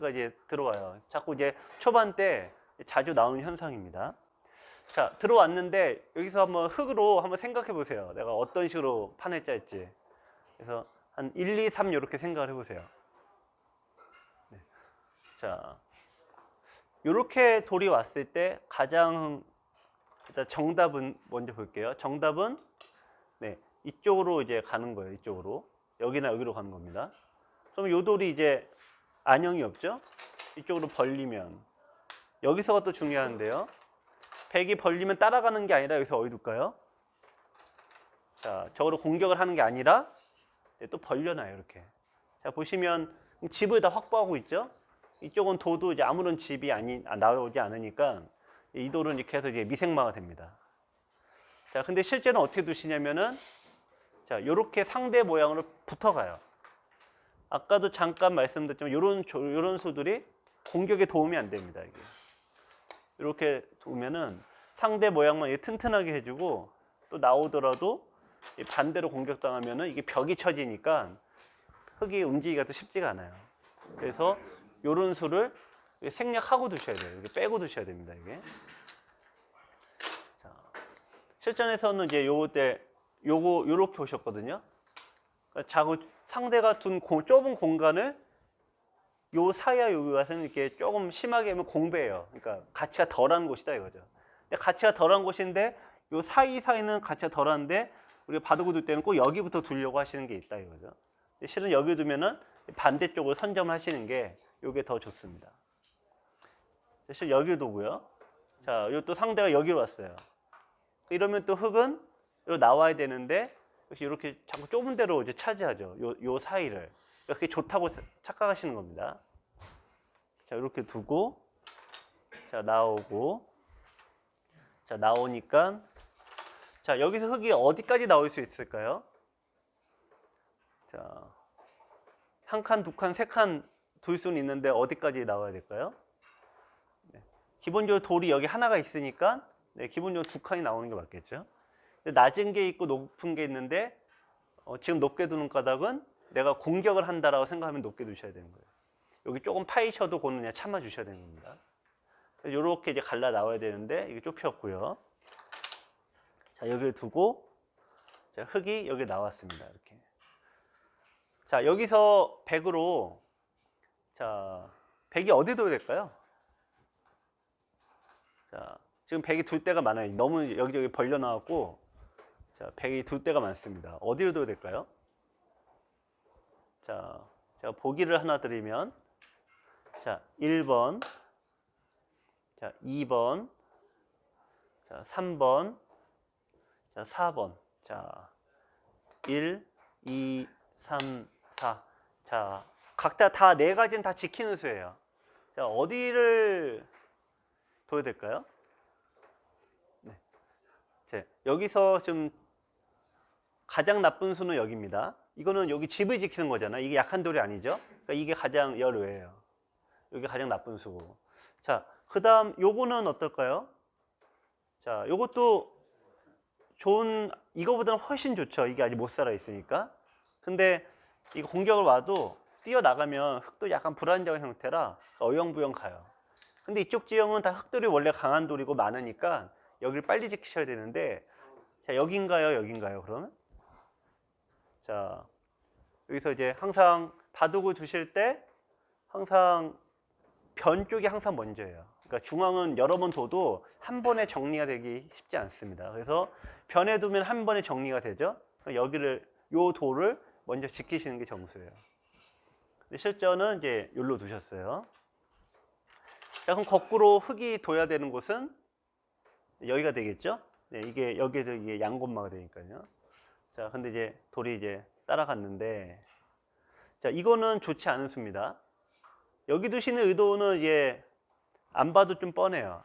상태가 이제 들어와요. 자꾸 이제 초반 때 자주 나오는 현상입니다. 자, 들어왔는데 여기서 한번 흙으로 한번 생각해 보세요. 내가 어떤 식으로 판을 짤지. 그래서 한 1, 2, 3 이렇게 생각을 해보세요. 네. 자, 이렇게 돌이 왔을 때 가장 일단 정답은 먼저 볼게요. 정답은 네, 이쪽으로 이제 가는 거예요. 이쪽으로. 여기나 여기로 가는 겁니다. 그럼 요 돌이 이제 안형이 없죠? 이쪽으로 벌리면 여기서가 또 중요한데요. 백이 벌리면 따라가는 게 아니라 여기서 어디 둘까요? 자, 저거로 공격을 하는 게 아니라 또 벌려놔요. 이렇게. 자, 보시면 집을 다 확보하고 있죠? 이쪽은 도도 이제 아무런 집이 나오지 않으니까 이 돌은 이렇게 해서 이제 미생마가 됩니다. 자, 근데 실제는 어떻게 두시냐면은 자, 요렇게 상대 모양으로 붙어가요. 아까도 잠깐 말씀드렸지만 요런 수들이 공격에 도움이 안 됩니다. 이게. 이렇게 두면은 상대 모양만 튼튼하게 해주고 또 나오더라도 반대로 공격당하면은 이게 벽이 쳐지니까 흙이 움직이기가 또 쉽지가 않아요. 그래서 요런 수를 생략하고 두셔야 돼요. 이렇게 빼고 두셔야 됩니다. 이게. 자, 실전에서는 이제 요렇게 오셨거든요. 그러니까 상대가 둔 좁은 공간을 요 사이와 여기 와서는 이렇게 조금 심하게 하면 공배예요. 그러니까 가치가 덜한 곳이다 이거죠. 근데 가치가 덜한 곳인데 요 사이는 가치가 덜한데 우리가 바둑을 둘 때는 꼭 여기부터 두려고 하시는 게 있다 이거죠. 실은 여기 두면은 반대쪽으로 선점을 하시는 게 요게 더 좋습니다. 실은 여기 두고요. 자, 요 또 상대가 여기로 왔어요. 이러면 또 흙은 여기 나와야 되는데 역시 이렇게 자꾸 좁은 데로 이제 차지하죠. 요 사이를. 그게 좋다고 착각하시는 겁니다. 자, 이렇게 두고, 자, 나오고, 자, 나오니까, 자, 여기서 흙이 어디까지 나올 수 있을까요? 자, 한 칸, 두 칸, 세 칸 둘 수는 있는데 어디까지 나와야 될까요? 네. 기본적으로 돌이 여기 하나가 있으니까, 네, 기본적으로 두 칸이 나오는 게 맞겠죠? 낮은 게 있고 높은 게 있는데, 지금 높게 두는 까닭은 내가 공격을 한다라고 생각하면 높게 두셔야 되는 거예요. 여기 조금 파이셔도 그거는 그냥 참아 주셔야 되는 겁니다. 이렇게 이제 갈라 나와야 되는데 이게 좁혔고요. 자, 여기 두고 자, 흙이 여기 나왔습니다. 이렇게. 자, 여기서 100으로 자, 100이 어디 둬야 될까요? 자, 지금 100이 둘 때가 많아요. 너무 여기저기 벌려 나왔고 자, 100이 둘 때가 많습니다. 어디로 둬야 될까요? 자, 제가 보기를 하나 드리면 자, 1번, 자, 2번, 자, 3번, 자, 4번. 자, 1, 2, 3, 4. 자, 각자 다 네 가지는 다 지키는 수예요. 자, 어디를 둬야 될까요? 네. 자, 여기서 좀 가장 나쁜 수는 여기입니다. 이거는 여기 집을 지키는 거잖아요. 이게 약한 돌이 아니죠. 그러니까 이게 가장 열외예요. 여기 가장 나쁜 수고. 자, 그 다음 요거는 어떨까요? 자, 요것도 이거보다는 훨씬 좋죠. 이게 아직 못 살아 있으니까. 근데 이거 공격을 와도 뛰어나가면 흙도 약간 불안정한 형태라 어영부영 가요. 근데 이쪽 지형은 다 흙돌이 원래 강한 돌이고 많으니까 여기를 빨리 지키셔야 되는데 자, 여긴가요? 여긴가요? 그러면? 자, 여기서 이제 항상 바둑을 두실 때 항상 변 쪽이 항상 먼저예요. 그러니까 중앙은 여러 번 둬도 한 번에 정리가 되기 쉽지 않습니다. 그래서 변에 두면 한 번에 정리가 되죠. 여기를 요 돌을 먼저 지키시는 게 정수예요. 근데 실전은 이제 여기로 두셨어요. 자, 그럼 거꾸로 흙이 둬야 되는 곳은 여기가 되겠죠? 네, 이게 여기에서 이게 양곤마가 되니까요. 자, 근데 이제 돌이 이제 따라갔는데, 자, 이거는 좋지 않은 수입니다. 여기 두시는 의도는 이제 안 봐도 좀 뻔해요.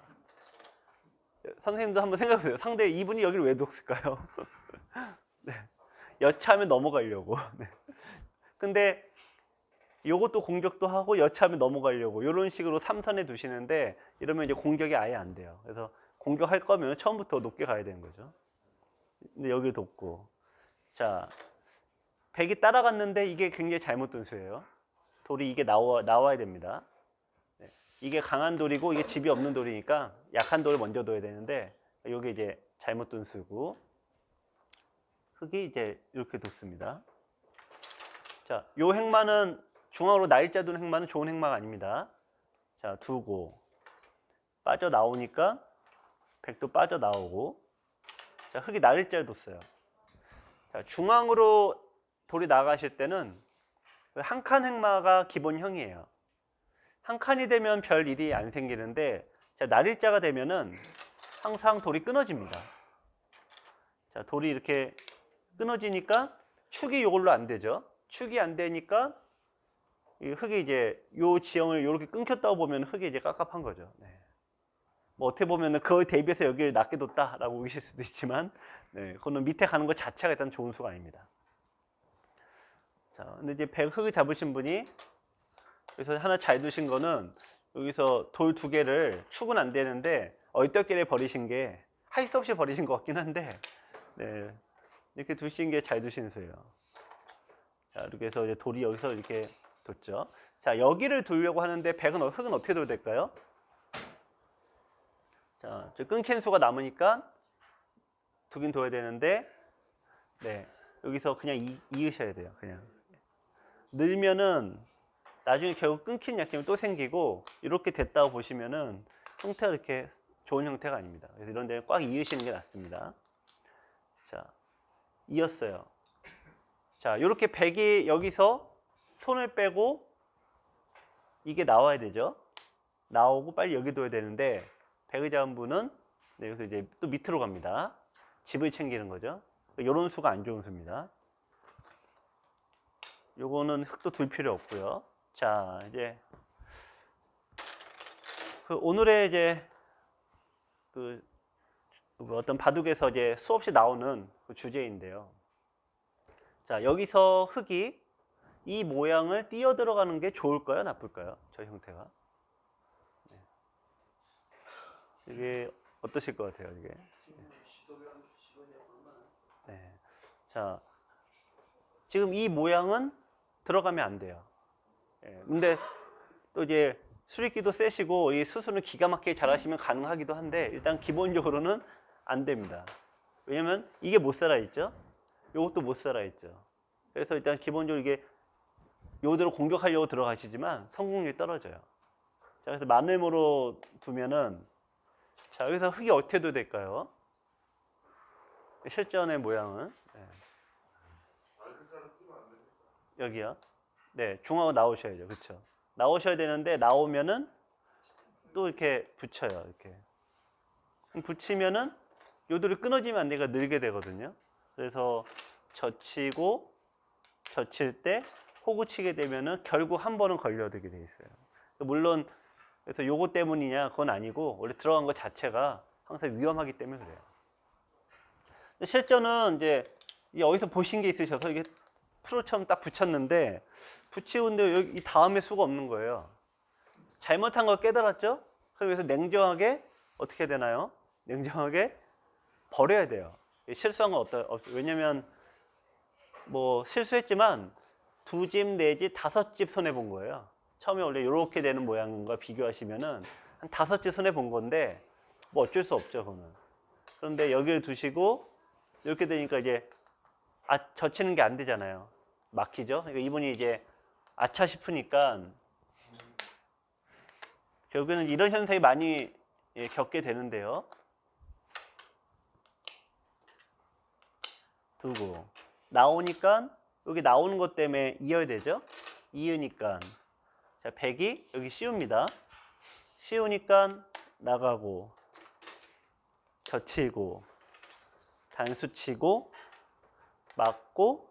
선생님도 한번 생각해보세요. 상대 이분이 여기를 왜 뒀을까요? 네. 여차하면 넘어가려고. 네. 근데 요것도 공격도 하고 여차하면 넘어가려고 이런 식으로 삼선에 두시는데 이러면 이제 공격이 아예 안 돼요. 그래서 공격할 거면 처음부터 높게 가야 되는 거죠. 근데 여기 뒀고 자, 백이 따라갔는데 이게 굉장히 잘못된 수예요. 돌이 이게 나와야 됩니다. 네. 이게 강한 돌이고 이게 집이 없는 돌이니까 약한 돌을 먼저 둬야 되는데 이게 이제 잘못 둔 수고 흙이 이제 이렇게 뒀습니다. 자, 요 행마는 중앙으로 날짜 두는 행마는 좋은 행마가 아닙니다. 자, 두고 빠져나오니까 백도 빠져나오고 자, 흙이 날짜를 뒀어요. 자, 중앙으로 돌이 나가실 때는 한 칸 행마가 기본형이에요. 한 칸이 되면 별 일이 안 생기는데 자, 날일자가 되면은 항상 돌이 끊어집니다. 자, 돌이 이렇게 끊어지니까 축이 이걸로 안 되죠. 축이 안 되니까 이 흙이 이제 요 지형을 이렇게 끊겼다고 보면 흙이 이제 깝깝한 거죠. 네. 뭐 어떻게 보면은 그거에 대비해서 여기를 낮게 뒀다라고 보실 수도 있지만, 네, 그거는 밑에 가는 것 자체가 일단 좋은 수가 아닙니다. 자, 근데 이제 흙을 잡으신 분이 그래서 하나 잘 두신 거는 여기서 돌 두 개를 축은 안 되는데 얼떨결에 버리신 게 할 수 없이 버리신 것 같긴 한데, 네, 이렇게 두신 게 잘 두신 수예요. 자, 이렇게 해서 이제 돌이 여기서 이렇게 뒀죠. 자, 여기를 두려고 하는데 흙은 어떻게 둬야 될까요? 자, 끊긴 수가 남으니까 두긴 둬야 되는데, 네, 여기서 그냥 이으셔야 돼요. 그냥 늘면은 나중에 결국 끊긴 약점이 또 생기고 이렇게 됐다고 보시면은 형태가 이렇게 좋은 형태가 아닙니다. 그래서 이런 데는 꽉 이으시는 게 낫습니다. 자, 이었어요. 자, 이렇게 백이 여기서 손을 빼고 이게 나와야 되죠. 나오고 빨리 여기 둬야 되는데 백을 잡은 분은 네, 여기서 이제 또 밑으로 갑니다. 집을 챙기는 거죠. 이런 수가 안 좋은 수입니다. 요거는 흙도 둘 필요 없고요. 자, 이제 오늘의 이제 어떤 바둑에서 이제 수없이 나오는 그 주제인데요. 자, 여기서 흙이 이 모양을 뛰어 들어가는 게 좋을까요, 나쁠까요? 저 형태가. 네. 이게 어떠실 것 같아요, 이게? 네. 자, 지금 이 모양은 들어가면 안 돼요. 예, 근데 또 이제 수리기도 세시고 이 수술은 기가 막히게 잘하시면 가능하기도 한데 일단 기본적으로는 안 됩니다. 왜냐면 이게 못 살아있죠. 이것도 못 살아있죠. 그래서 일단 기본적으로 이게 요대로 공격하려고 들어가시지만 성공률이 떨어져요. 자, 그래서 마늘모로 두면은 자, 여기서 흙이 어떻게 둬야 될까요? 실전의 모양은 네. 여기요. 네, 중앙으로 나오셔야죠. 그렇죠? 나오셔야 되는데 나오면은 또 이렇게 붙여요. 이렇게 붙이면은 요들이 끊어지면 안 되니까 늘게 되거든요. 그래서 젖히고 젖힐 때 호구 치게 되면은 결국 한 번은 걸려들게 돼 있어요. 물론 그래서 요거 때문이냐 그건 아니고 원래 들어간 것 자체가 항상 위험하기 때문에 그래요. 실전은 이제 여기서 보신 게 있으셔서 이게 프로처럼 딱 붙였는데 붙이는데 여기 이 다음에 수가 없는 거예요. 잘못한 걸 깨달았죠? 그래서 냉정하게 어떻게 되나요? 냉정하게 버려야 돼요. 실수한 건 왜냐면 뭐 실수했지만 2집, 4집, 5집 손해 본 거예요. 처음에 원래 이렇게 되는 모양과 비교하시면은 한 5집 손해 본 건데 뭐 어쩔 수 없죠, 그거는. 그런데 여기를 두시고 이렇게 되니까 이제 젖히는 게 안 되잖아요. 막히죠? 그러니까 이분이 이제 아차 싶으니까 결국에는 이런 현상이 많이 겪게 되는데요. 두고 나오니까 여기 나오는 것 때문에 이어야 되죠. 이으니까 자, 백이 여기 씌웁니다. 씌우니까 나가고 젖히고 단수치고 맞고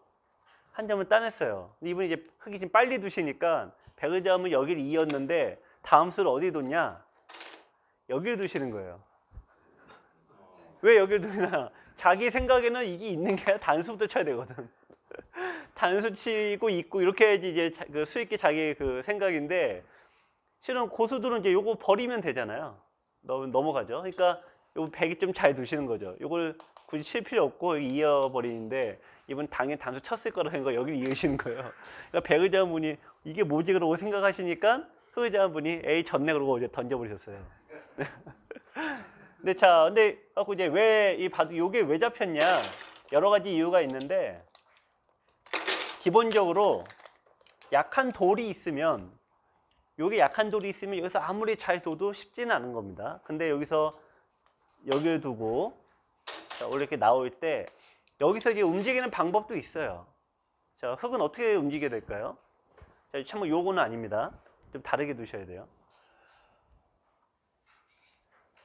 한 점을 따냈어요. 이분이 이제 흙이 지금 빨리 두시니까 백을 잡으면 여기를 이었는데 다음 수를 어디 뒀냐? 여기를 두시는 거예요. 왜 여기를 두냐? 자기 생각에는 이게 있는 게 아니라 단수부터 쳐야 되거든. 단수 치고 있고 이렇게 해야지 이제 그 수익기 자기 그 생각인데 실은 고수들은 이제 요거 버리면 되잖아요. 넘어가죠. 그러니까 요거 백이 좀 잘 두시는 거죠. 요걸 굳이 칠 필요 없고 이어버리는데 이분 당연히 단수 쳤을 거라는 거 여기를 이으시는 거예요. 그러니까 백을 잡은 분이 이게 뭐지 그러고 생각하시니까 흑의자분이 에이 졌네 그러고 이제 던져버리셨어요. 근데 갖고 이제 왜 이 바둑 요게 왜 잡혔냐? 여러 가지 이유가 있는데 기본적으로 약한 돌이 있으면 요게 약한 돌이 있으면 여기서 아무리 잘 둬도 쉽지는 않은 겁니다. 근데 여기서 여기를 두고 자, 원래 이렇게 나올 때 여기서 이제 움직이는 방법도 있어요. 자, 흑은 어떻게 움직여야 될까요? 자, 참고 요거는 아닙니다. 좀 다르게 두셔야 돼요.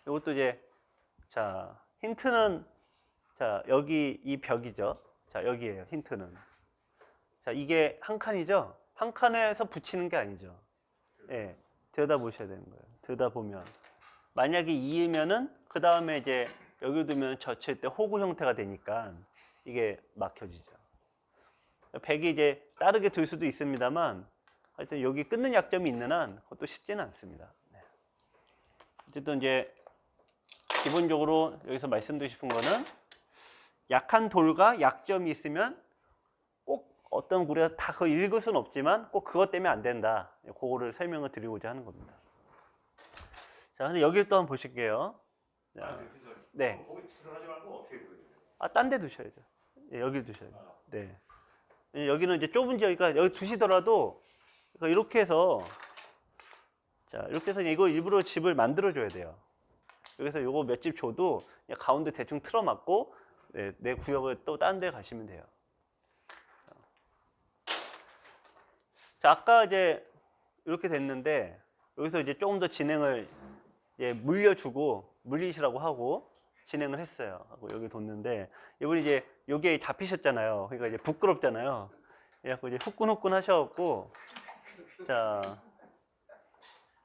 요것도 이제 자, 힌트는 자, 여기 이 벽이죠. 자, 여기에요. 힌트는. 자, 이게 한 칸이죠. 한 칸에서 붙이는 게 아니죠. 예. 들여다보셔야 되는 거예요. 들여다보면 만약에 2이면은 그 다음에 이제 여기 두면 젖힐 때 호구 형태가 되니까 이게 막혀지죠. 100이 이제 다르게 둘 수도 있습니다만 하여튼 여기 끊는 약점이 있는 한 그것도 쉽지는 않습니다. 네. 어쨌든 이제 기본적으로 여기서 말씀드리고 싶은 거는 약한 돌과 약점이 있으면 꼭 어떤 우리가 다 그거 읽을 수는 없지만 꼭 그것 때문에 안 된다. 그거를 설명을 드리고자 하는 겁니다. 자, 근데 여기를 또 한번 보실게요. 자, 네. 거기 들어가지 말고 어떻게 그려요? 딴 데 두셔야죠. 예, 여기를 두셔야죠. 네. 여기는 이제 좁은 지역이니까 여기 두시더라도 이렇게 해서 자, 이렇게 해서 이거 일부러 집을 만들어 줘야 돼요. 여기서 요거 몇 집 줘도 그냥 가운데 대충 틀어막고 네, 내 구역을 또 다른 데 가시면 돼요. 자, 아까 이제 이렇게 됐는데 여기서 이제 조금 더 진행을 이제 물리시라고 하고 진행을 했어요. 하고 여기 뒀는데 이분이 이제 여기에 잡히셨잖아요. 그러니까 이제 부끄럽잖아요. 그래갖고 이제 후끈후끈 하셔갖고 자,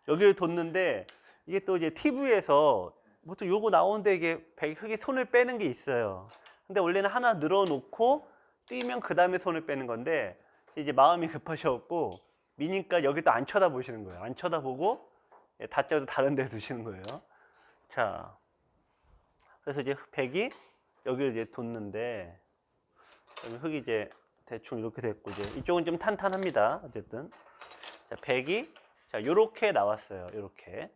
여기를 뒀는데 이게 또 이제 TV에서 보통 요거 나오는데 이게 흙에 손을 빼는 게 있어요. 근데 원래는 하나 늘어놓고 뛰면 그 다음에 손을 빼는 건데 이제 마음이 급하셔갖고 미니까 여기도 안 쳐다보시는 거예요. 안 쳐다보고 다짜도 다른 데 두시는 거예요. 자, 그래서 이제 백이 여기를 이제 뒀는데 흙이 이제 대충 이렇게 됐고 이제 이쪽은 좀 탄탄합니다. 어쨌든 자, 백이 자 요렇게 나왔어요. 요렇게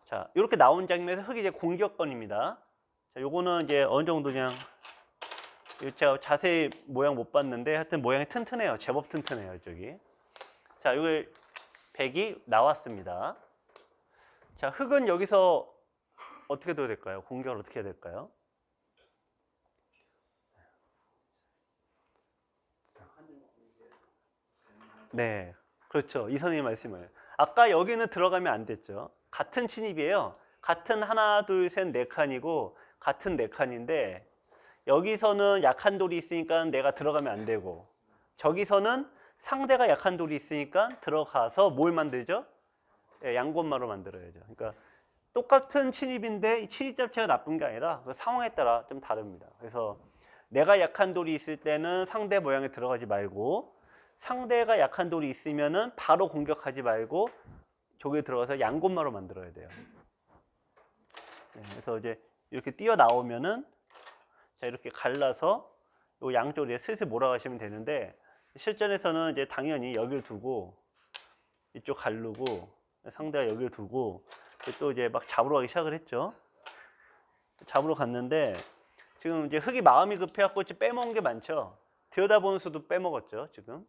자 요렇게 나온 장면에서 흙이 이제 공격권입니다. 자 요거는 이제 어느 정도 그냥 제가 자세히 모양 못 봤는데 하여튼 모양이 튼튼해요. 제법 튼튼해요. 이쪽이 자 요게 백이 나왔습니다. 자 흙은 여기서 어떻게 둬야 될까요? 공격을 어떻게 해야 될까요? 네, 그렇죠. 이 선생님 말씀을. 아까 여기는 들어가면 안 됐죠. 같은 침입이에요. 같은 하나, 둘, 셋, 네 칸이고 같은 네 칸인데 여기서는 약한 돌이 있으니까 내가 들어가면 안 되고 저기서는 상대가 약한 돌이 있으니까 들어가서 뭘 만들죠? 네, 양권마로 만들어야죠. 그러니까 똑같은 침입인데 이 침입 자체가 나쁜 게 아니라 그 상황에 따라 좀 다릅니다. 그래서 내가 약한 돌이 있을 때는 상대 모양에 들어가지 말고 상대가 약한 돌이 있으면은 바로 공격하지 말고 저기에 들어가서 양곳마로 만들어야 돼요. 네, 그래서 이제 이렇게 뛰어 나오면은 자 이렇게 갈라서 요 양쪽에 슬슬 몰아가시면 되는데 실전에서는 이제 당연히 여기를 두고 이쪽 가르고 상대가 여기를 두고 또 이제 막 잡으러 가기 시작을 했죠. 잡으러 갔는데 지금 이제 흙이 마음이 급해갖고 빼먹은 게 많죠. 들여다보는 수도 빼먹었죠 지금.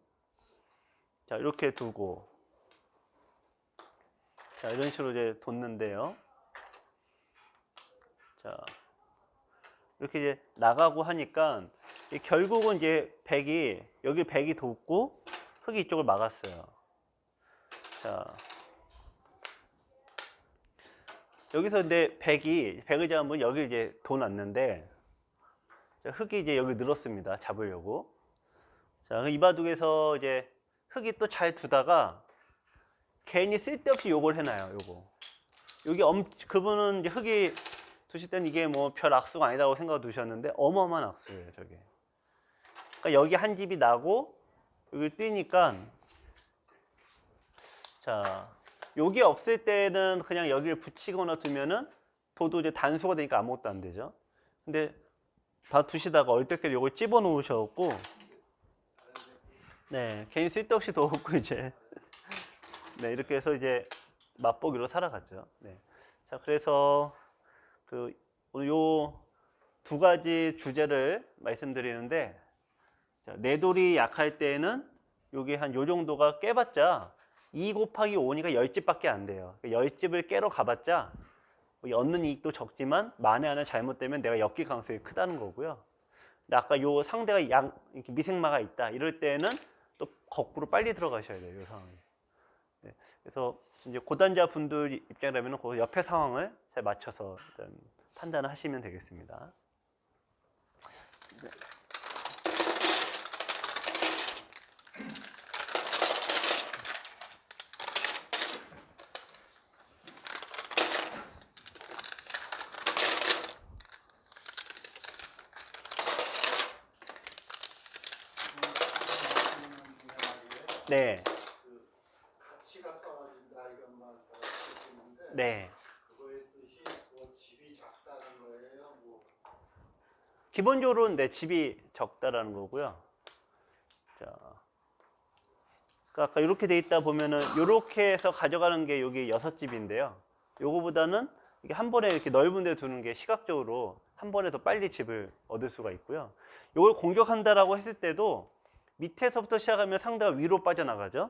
자 이렇게 두고 자 이런 식으로 이제 뒀는데요. 자 이렇게 이제 나가고 하니까 결국은 이제 백이 여기 백이 뒀고 흙이 이쪽을 막았어요. 자 여기서 근데 백의 잡으면 여기 이제 둬놨는데 흙이 이제 여기 늘었습니다. 잡으려고. 자 이 바둑에서 이제 흙이 또 잘 두다가 괜히 쓸데없이 요걸 해놔요. 요거. 여기 그분은 이제 흙이 두실 때는 이게 뭐 별 악수가 아니다고 생각 두셨는데 어마어마한 악수예요. 저게. 그러니까 여기 한 집이 나고 여기 뛰니까 자 여기 없을 때는 그냥 여기를 붙이거나 두면은 도도 이제 단수가 되니까 아무것도 안 되죠. 근데 다 두시다가 얼떨결에 요걸 찝어 놓으셔갖고 네 괜히 쓸데없이 둬갖고 이제 네, 이렇게 해서 이제 맛보기로 살아갔죠. 네. 자, 그래서 오늘 요 두 가지 주제를 말씀드리는데, 자, 내돌이 약할 때에는 요게 한 요 정도가 깨봤자 2 곱하기 5니까 10집밖에 안 돼요. 10집을 깨러 가봤자 얻는 이익도 적지만 만에 하나 잘못되면 내가 엮일 가능성이 크다는 거고요. 근데 아까 요 상대가 이렇게 미생마가 있다 이럴 때는 또 거꾸로 빨리 들어가셔야 돼요. 요 상황이. 네. 그래서 이제 고단자 분들 입장이라면 그 옆에 상황을 잘 맞춰서 일단 판단을 하시면 되겠습니다. 네. 그 가치가 떨어진다 이런 말 들었는데 네. 그거의 뜻이 뭐 집이 작다는 거예요? 뭐 기본적으로는 내 집이 적다라는 거고요. 자, 그러니까 아까 이렇게 돼 있다 보면은 이렇게 해서 가져가는 게 여기 6집인데요. 요거보다는 이게 한 번에 이렇게 넓은 데 두는 게 시각적으로 한 번에 더 빨리 집을 얻을 수가 있고요. 요걸 공격한다라고 했을 때도 밑에서부터 시작하면 상대가 위로 빠져나가죠.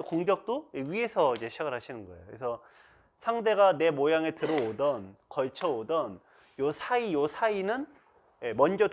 공격도 위에서 이제 시작을 하시는 거예요. 그래서 상대가 내 모양에 들어오던 걸쳐오던 요 사이는 먼저